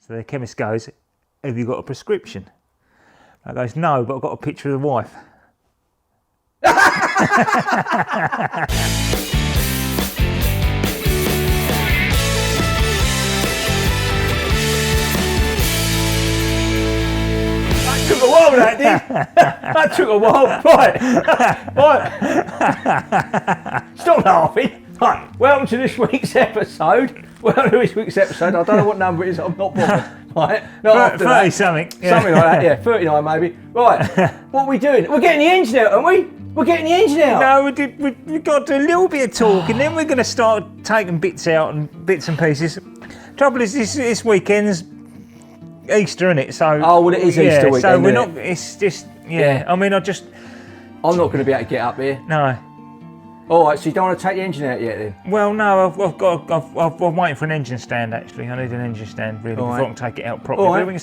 So the chemist goes, have you got a prescription? I goes, no, but I've got a picture of the wife. That took a while, that did. That took a while. Right. Right. Stop laughing. Right. Welcome to this week's episode. Welcome to this week's episode. I don't know what number it is. I'm not bothered. Right. Not after 30 that. something. Yeah. Something like that. Yeah. 39 maybe. Right. What are we doing? We're getting the engine out, aren't we? We're getting the engine out. No, we got to do a little bit of talk, and then we're going to start taking bits out and bits and pieces. Trouble is, this weekend's Easter, isn't it? So oh well, it is Easter weekend. So we're not. It's just yeah. I mean, I'm not going to be able to get up here. No. All right, so you don't want to take the engine out yet, then? Well, no, I'm waiting for an engine stand. Actually, I need an engine stand really before I can take it out properly. All right. We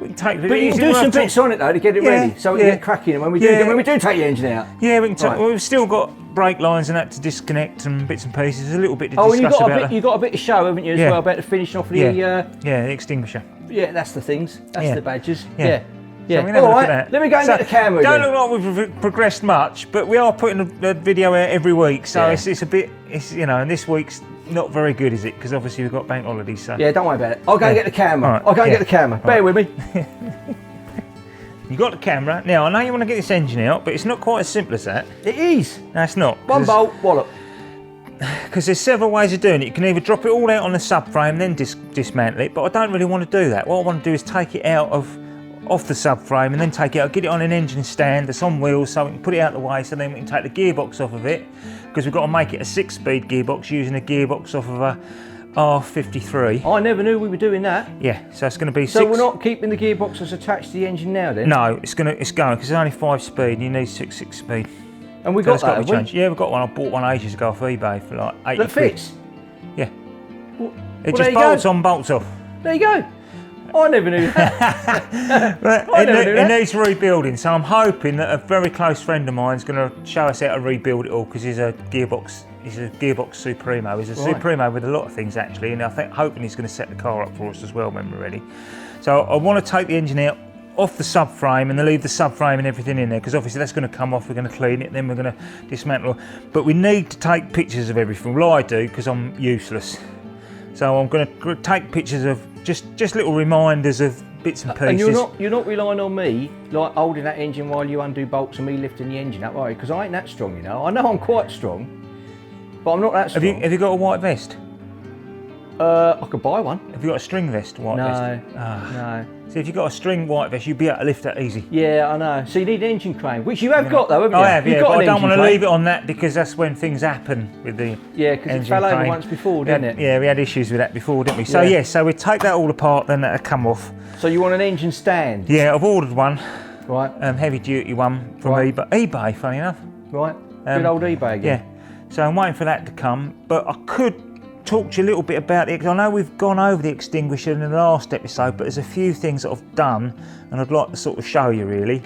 can take. But you can do some bits on it though to get it ready, so we can get cracking when we do take the engine out. Yeah, we can. We've still got brake lines and that to disconnect and bits and pieces. There's a little bit to discuss about. Oh, and you got a bit to show, haven't you, as well, about the finishing off of the the extinguisher. Yeah, that's the things. That's the badges. Yeah. So all right, let me go and get the camera. Don't look like we've progressed much, but we are putting a video out every week, so it's a bit, and this week's not very good, is it? Because obviously we've got bank holidays. So yeah, don't worry about it. I'll go and get the camera. Right. I'll go and get the camera. Bear with me. You got the camera. Now I know you want to get this engine out, but it's not quite as simple as that. It is. No, it's not. One bolt, wallop. Because there's several ways of doing it. You can either drop it all out on the subframe, then dismantle it. But I don't really want to do that. What I want to do is take it out off the subframe and then take it out, get it on an engine stand that's on wheels, so we can put it out of the way, so then we can take the gearbox off of it, because we've got to make it a 6-speed gearbox using a gearbox off of a R53. I never knew we were doing that. Yeah, so it's going to be So we're not keeping the gearboxes attached to the engine now then? No, it's going because it's only 5-speed and you need 6-speed. And we got that, have we? Yeah, we've got one. I bought one ages ago off eBay for like 80 That fits? Yeah. Well, it just bolts on, bolts off. There you go. I never knew that. It needs rebuilding, so I'm hoping that a very close friend of mine is going to show us how to rebuild it all, because he's a gearbox Supremo. He's a Supremo with a lot of things actually, and hoping he's going to set the car up for us as well when we're ready. So I want to take the engine out off the subframe and then leave the subframe and everything in there, because obviously that's going to come off. We're going to clean it, then we're going to dismantle. But we need to take pictures of everything. Well, I do, because I'm useless. So I'm going to take pictures of just little reminders of bits and pieces. And you're not relying on me like holding that engine while you undo bolts and me lifting the engine up, are you? Because I ain't that strong, you know. I know I'm quite strong, but I'm not that strong. Have you got a white vest? I could buy one. Have you got a string vest? White vest? No. See, if you've got a string white vest, you'd be able to lift that easy. Yeah, I know. So you need an engine crane, which you have got though, haven't you? I have, You've yeah, got but an I don't want to crane. leave it on that, because that's when things happen with the because it fell over once before, didn't it? Yeah, we had issues with that before, didn't we? So so we take that all apart, then that'll come off. So you want an engine stand? Yeah, I've ordered one. Right. Heavy duty one from eBay, funny enough. Right. Good old eBay again. Yeah. So I'm waiting for that to come, but I could talk to you a little bit about it, because I know we've gone over the extinguisher in the last episode, but there's a few things that I've done and I'd like to sort of show you really.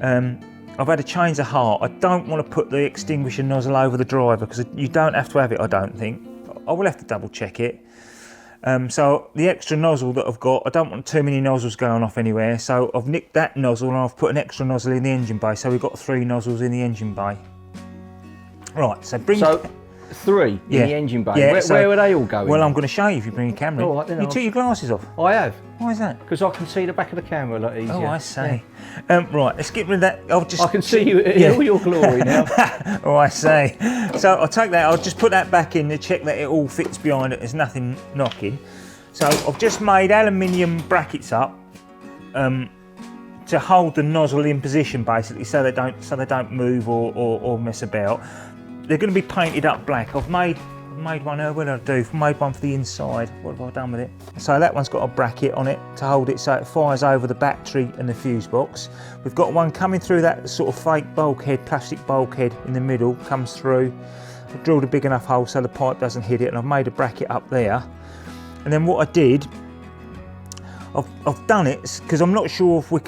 I've had a change of heart. I don't want to put the extinguisher nozzle over the driver, because you don't have to have it, I don't think. I will have to double check it. So the extra nozzle that I've got, I don't want too many nozzles going off anywhere, so I've nicked that nozzle and I've put an extra nozzle in the engine bay, so we've got 3 nozzles in the engine bay. Right, so 3 in the engine bay. Yeah, where are they all going? Well, I'm going to show you if you bring your camera. All right, then you took your glasses off. I have. Why is that? Because I can see the back of the camera a lot easier. Oh, I see. Yeah. Right, let's get rid of that. I can see you in all your glory now. Oh, I see. So I'll take that. I'll just put that back in to check that it all fits behind it. There's nothing knocking. So I've just made aluminium brackets up to hold the nozzle in position, basically, so they don't move or mess about. They're going to be painted up black. I've made one. What did I do? I've made one for the inside. What have I done with it? So that one's got a bracket on it to hold it so it fires over the battery and the fuse box. We've got one coming through that sort of fake bulkhead, plastic bulkhead in the middle, comes through. I've drilled a big enough hole so the pipe doesn't hit it, and I've made a bracket up there. And then what I did, I've done it because I'm not sure if we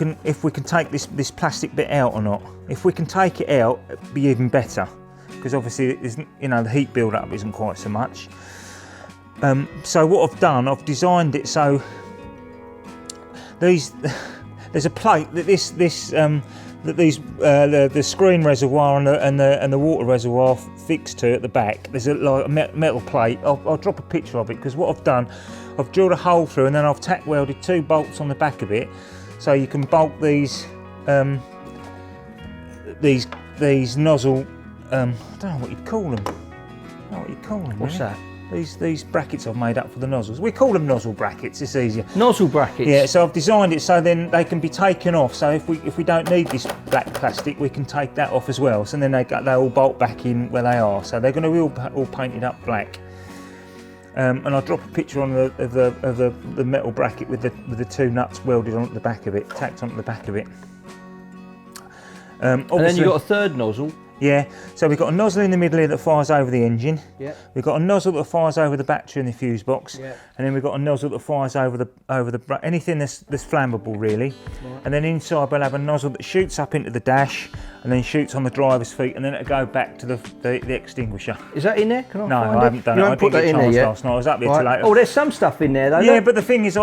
can take this plastic bit out or not. If we can take it out, it'd be even better, because obviously the heat build up isn't quite so much. So what I've done, I've designed it so these there's a plate that the screen reservoir and the water reservoir fixed to at the back. There's a metal plate. I'll drop a picture of it, because what I've done, I've drilled a hole through and then I've tack welded 2 bolts on the back of it, so you can bolt these nozzle. I don't know what you'd call them. What's that? These brackets I've made up for the nozzles. We call them nozzle brackets, it's easier. Nozzle brackets? Yeah, so I've designed it so then they can be taken off. So if we don't need this black plastic, we can take that off as well. So then they all bolt back in where they are. So they're going to be all painted up black. And I'll drop a picture on the metal bracket with the 2 nuts welded onto the back of it, tacked onto the back of it. And then you've got a 3rd nozzle. Yeah, so we've got a nozzle in the middle here that fires over the engine. Yeah. We've got a nozzle that fires over the battery and the fuse box. Yeah. And then we've got a nozzle that fires over anything that's flammable, really. Right. And then inside we'll have a nozzle that shoots up into the dash and then shoots on the driver's feet, and then it'll go back to the extinguisher. Is that in there? Can I No, find I haven't done it. it. You haven't put that in there yet? Last night. I was up here till later. Oh, there's some stuff in there though. Yeah, but the thing is,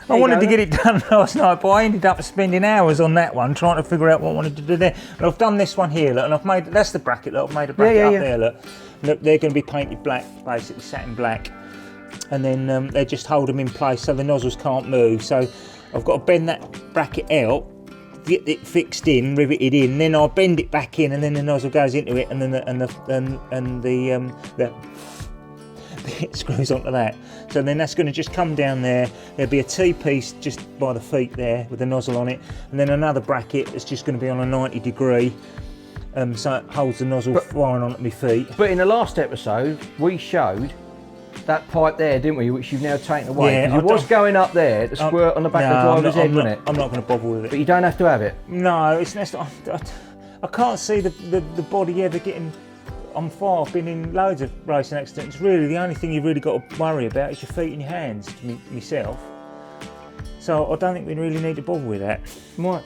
I wanted to get it done last night, but I ended up spending hours on that one trying to figure out what I wanted to do there. And I've done this one here, look, and I've made, that's the bracket, look, I've made a bracket up there, look. Look, they're going to be painted black, basically satin black. And then they just hold them in place so the nozzles can't move. So I've got to bend that bracket out, get it fixed in, riveted in, then I'll bend it back in, and then the nozzle goes into it, and then it screws onto that. So then that's going to just come down there. There'll be a T-piece just by the feet there with the nozzle on it, and then another bracket that's just going to be on a 90 degree, so it holds the nozzle firing onto my feet. But in the last episode, we showed that pipe there, didn't we, which you've now taken away. Yeah, it was going up there to squirt on the back of the driver's head, wasn't it? I'm not going to bother with it. But you don't have to have it? No, it's not. I can't see the body ever getting on fire. I've been in loads of racing accidents. Really, the only thing you've really got to worry about is your feet and your hands, myself. So I don't think we really need to bother with that. Right.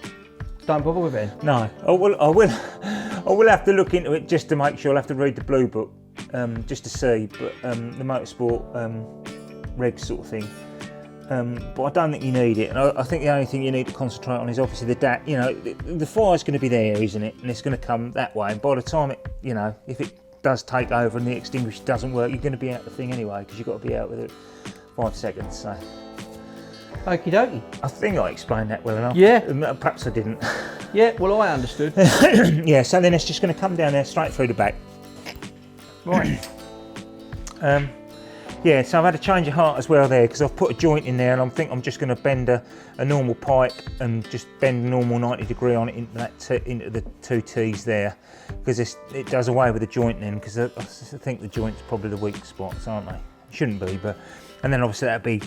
Don't bother with it? No. I will have to look into it just to make sure. I'll have to read the blue book just to see, but the motorsport regs sort of thing. But I don't think you need it. And I think the only thing you need to concentrate on is obviously the fire's going to be there, isn't it? And it's going to come that way. And by the time it, if it does take over and the extinguisher doesn't work, you're going to be out the thing anyway, because you've got to be out with it 5 seconds. So. Okie dokie. I think I explained that well enough. Yeah. Perhaps I didn't. Yeah, well, I understood. Yeah, so then it's just going to come down there straight through the back. Right. Yeah, so I've had a change of heart as well there, because I've put a joint in there, and I think I'm just going to bend a normal pipe and just bend a normal 90 degree on it into the 2 T's there, because it does away with the joint then, because I think the joint's probably the weak spots, aren't they? Shouldn't be, but and then obviously that'll be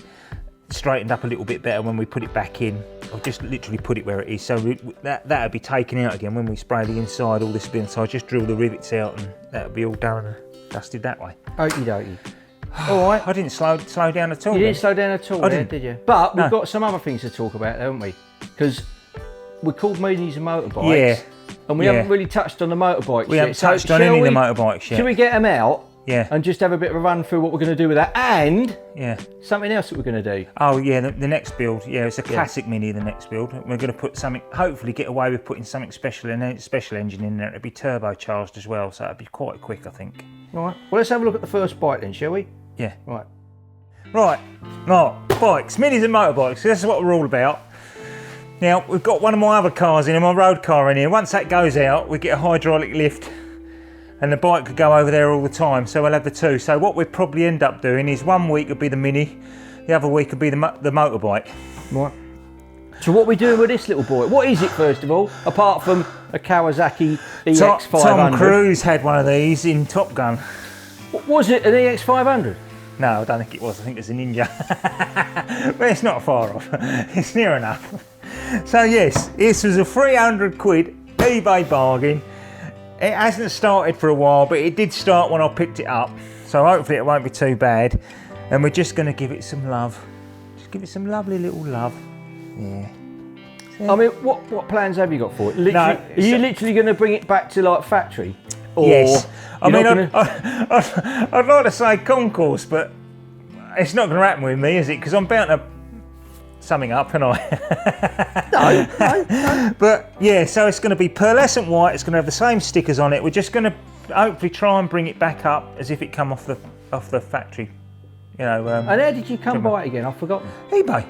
straightened up a little bit better when we put it back in. I've just literally put it where it is, so that'll be taken out again when we spray the inside. All this bit, so I just drill the rivets out, and that'll be all done and dusted that way. Okie dokie. All right. I didn't slow down at all. You didn't slow down at all, did you? But we've got some other things to talk about, haven't we? Because we're called Minis and Motorbikes. Yeah. And we haven't really touched on the motorbikes yet. We haven't touched on any of the motorbikes yet. Should we get them out? Yeah. And just have a bit of a run through what we're going to do with that, and something else that we're going to do. Oh yeah, the next build. Yeah, it's a classic Mini. The next build, we're going to put something. Hopefully, get away with putting something special engine in there. It'll be turbocharged as well, so it'll be quite quick, I think. All right. Well, let's have a look at the first bike then, shall we? Yeah. Right. Right. Bikes, Minis and Motorbikes. This is what we're all about. Now we've got one of my other cars in, my road car in here. Once that goes out, we get a hydraulic lift. And the bike could go over there all the time, so we'll have the 2. So what we'll probably end up doing is 1 week would be the Mini, the other week would be the motorbike. Right. So what are we doing with this little boy? What is it, first of all, apart from a Kawasaki EX500? Tom Cruise had one of these in Top Gun. Was it an EX500? No, I don't think it was. I think it's a Ninja. But it's not far off. It's near enough. So yes, this was a 300 quid eBay bargain. It hasn't started for a while, but it did start when I picked it up. So hopefully it won't be too bad. And we're just going to give it some love. Just give it some lovely little love. Yeah. I mean, what plans have you got for it? Are you literally going to bring it back to like factory? Or yes. I mean, I'd like to say concourse, but it's not going to happen with me, is it? Because I'm bound to something up, haven't I? No. But yeah, so it's going to be pearlescent white. It's going to have the same stickers on it. We're just going to hopefully try and bring it back up as if it come off the factory. You know. And how did you come by it again? I've forgotten. eBay.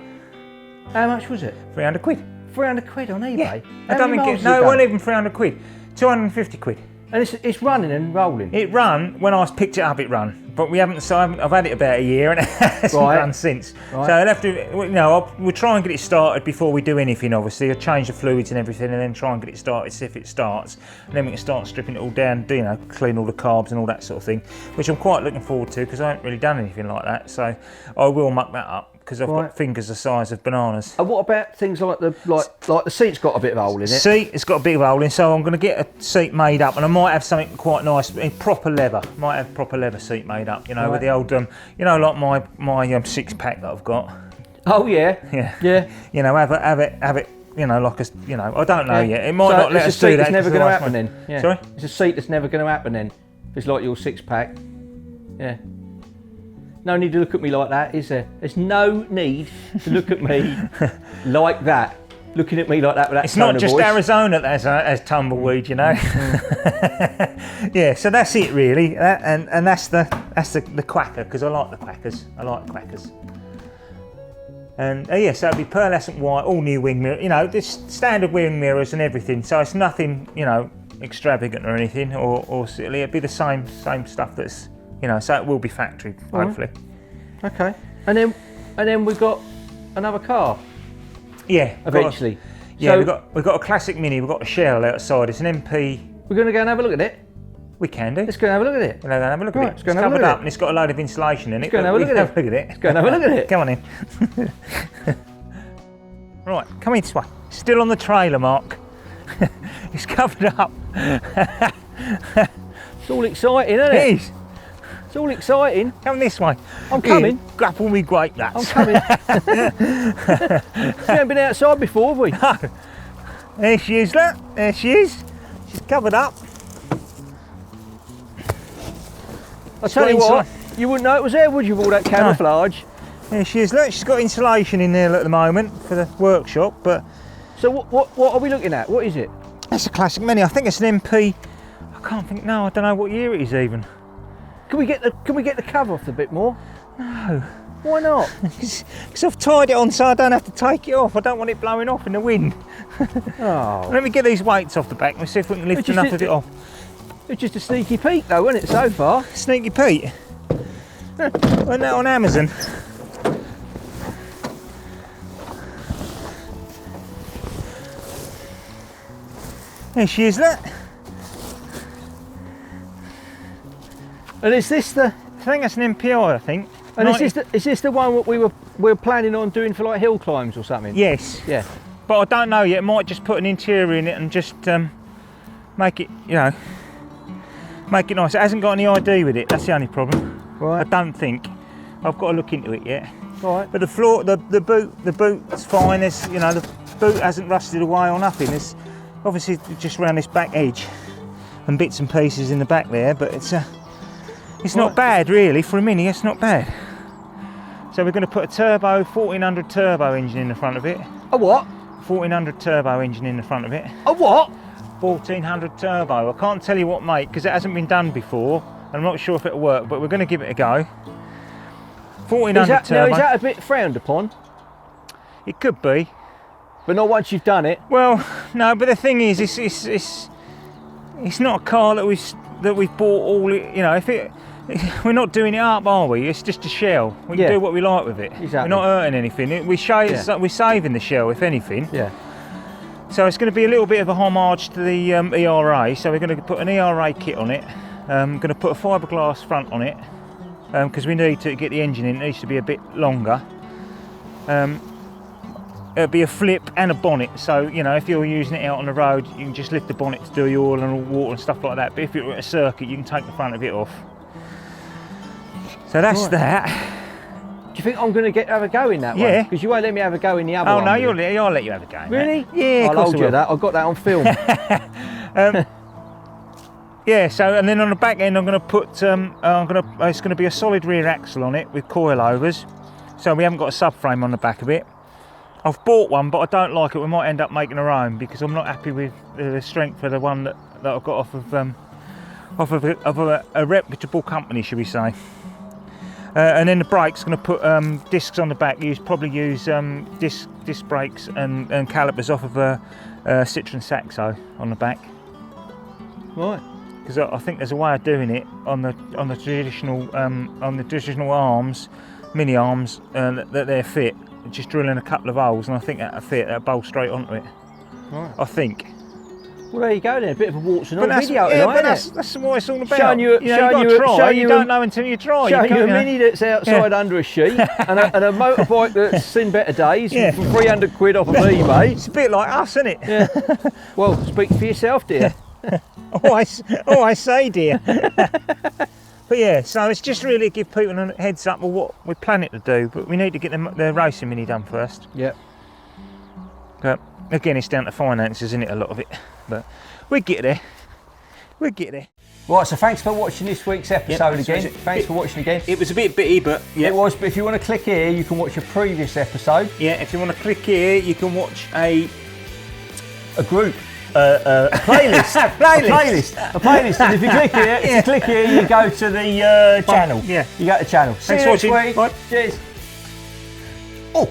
How much was it? 300 quid. 300 quid on eBay? Yeah. How I don't many think miles it. No, it done? wasn't even 300 quid. 250 quid. And it's running and rolling. It run when I picked it up. It run, but we haven't. So I've had it about a year and it hasn't run since. Right. So I'll have to. You know, we'll try and get it started before we do anything. Obviously, I'll change the fluids and everything, and then try and get it started. See if it starts, and then we can start stripping it all down. You know, clean all the carbs and all that sort of thing, which I'm quite looking forward to because I haven't really done anything like that. So I will muck that up because I've got fingers the size of bananas. And what about things like the seat's got a bit of a hole in it? Seat, it's got a bit of a hole in, so I'm going to get a seat made up, and I might have something quite nice, proper leather. Might have proper leather seat made up, you know, with the old, you know, like my 6-pack that I've got. Oh yeah. Yeah. You know, have it. You know, like a, you know, I don't know yet. It might not let us do that. It's never going to happen then. Yeah. Sorry? It's a seat that's never going to happen then. It's like your 6-pack. Yeah. No need to look at me like that, is there? There's no need to look at me like that. Looking at me like that with that It's tone not of just voice. Arizona that has tumbleweed, you know. Yeah, so that's it really, and that's the quacker, because I like the quackers. And yeah, so it'll be pearlescent white, all new wing mirror, you know, this standard wing mirrors and everything. So it's nothing, you know, extravagant or anything, or silly. It'll be the same stuff that's, you know, so it will be factory, hopefully. Okay. And then we've got another car. Yeah. Eventually. Yeah, So we've got a classic Mini. We've got a shell outside. It's an MP. we're going to go and have a look at it. We can do. Let's go and have a look at it. We'll go and have a look Right, at it. let's It's go and have a covered look at up it. and it's got a load of insulation in it. Let's go and have a look at it. Look at it. Let's go and have a look at it. Come on in. Right, come in this way. Still on the trailer, Mark. It's covered up. It's all exciting, isn't it? It is. It's all exciting. Come this way. I'm coming. Here, grapple me grape nuts. I'm coming. We haven't been outside before, have we? No. There she is, look. There she is. She's covered up. I'll tell you what, you wouldn't know it was there, would you, with all that camouflage? There she is, look. She's got insulation in there at the moment for the workshop, but... So what are we looking at? What is it? That's a classic Mini. I think it's an MP. I can't think, no, I don't know what year it is even. Can we get the cover off a bit more? No. Why not? Because I've tied it on so I don't have to take it off. I don't want it blowing off in the wind. Oh. Let me get these weights off the back and see if we can lift enough of it off. It's just a sneaky peek though, isn't it, so far? Sneaky Pete. Wasn't that on Amazon? There she is, look. And is this the? I think that's an MPI, I think. And is this the one that we were planning on doing for like hill climbs or something? Yes. Yeah. But I don't know yet. Might just put an interior in it and just make it, you know, make it nice. It hasn't got any ID with it. That's the only problem. Right. I don't think. I've got to look into it yet. Right. But the floor, the boot's fine. There's, you know, the boot hasn't rusted away or nothing. There's obviously just around this back edge and bits and pieces in the back there, but it's not bad really for a Mini. It's not bad. So we're going to put a turbo 1400 turbo engine in the front of it. A what? 1400 turbo engine in the front of it. A what? 1400 turbo. I can't tell you what make because it hasn't been done before. I'm not sure if it'll work, but we're going to give it a go. 1400 turbo. Now, is that a bit frowned upon? It could be. But not once you've done it. Well, no, but the thing is, it's not a car that we've bought all. You know, we're not doing it up, are we? It's just a shell. We can do what we like with it. Exactly. We're not hurting anything. We're saving the shell, if anything. Yeah. So it's going to be a little bit of a homage to the ERA. So we're going to put an ERA kit on it. Going to put a fiberglass front on it because we need to get the engine in. It needs to be a bit longer. It'll be a flip and a bonnet, so you know if you're using it out on the road you can just lift the bonnet to do your oil and all water and stuff like that, but if you're at a circuit you can take the front of it off. So that's that. Do you think I'm going to have a go in that one? Yeah. Because you won't let me have a go in the other one. Oh no, I'll let you have a go in Really? that. Yeah, I'll hold you that. I've got that on film. Yeah, so and then on the back end I'm going to put it's going to be a solid rear axle on it with coilovers, so we haven't got a subframe on the back of it. I've bought one, but I don't like it. We might end up making our own because I'm not happy with the strength of the one that I've got off of a reputable company, should we say. And then the brakes, going to put discs on the back. Probably use disc brakes and calipers off of a Citroen Saxo on the back. Right. Because I think there's a way of doing it on the traditional arms, mini arms that they're fit. Just drilling a couple of holes, and I think that'll fit. That'll bolt straight onto it. Right. I think. Well, there you go then. A bit of a warts and all video yeah, tonight, but isn't that's what it's all about. Showing you, you don't know until you try. Showing you a mini that's outside under a sheet, and a motorbike that's seen better days for 300 quid off of eBay. It's a bit like us, isn't it? Yeah. Well, speak for yourself, dear. I say, dear. But yeah, so it's just really give people a heads up of what we're planning to do, but we need to get the racing mini done first. Yep. But again, it's down to finances, isn't it, a lot of it? But we get there. We get there. Right, so thanks for watching this week's episode again. Thanks for watching again. It was a bit bitty, but yeah. It was, but if you want to click here, you can watch a previous episode. Yeah, if you want to click here, you can watch a group. A playlist. A playlist. And if you click here, you go to the channel. Yeah. You go to channel. Thanks for watching. Bye. Cheers. Oh.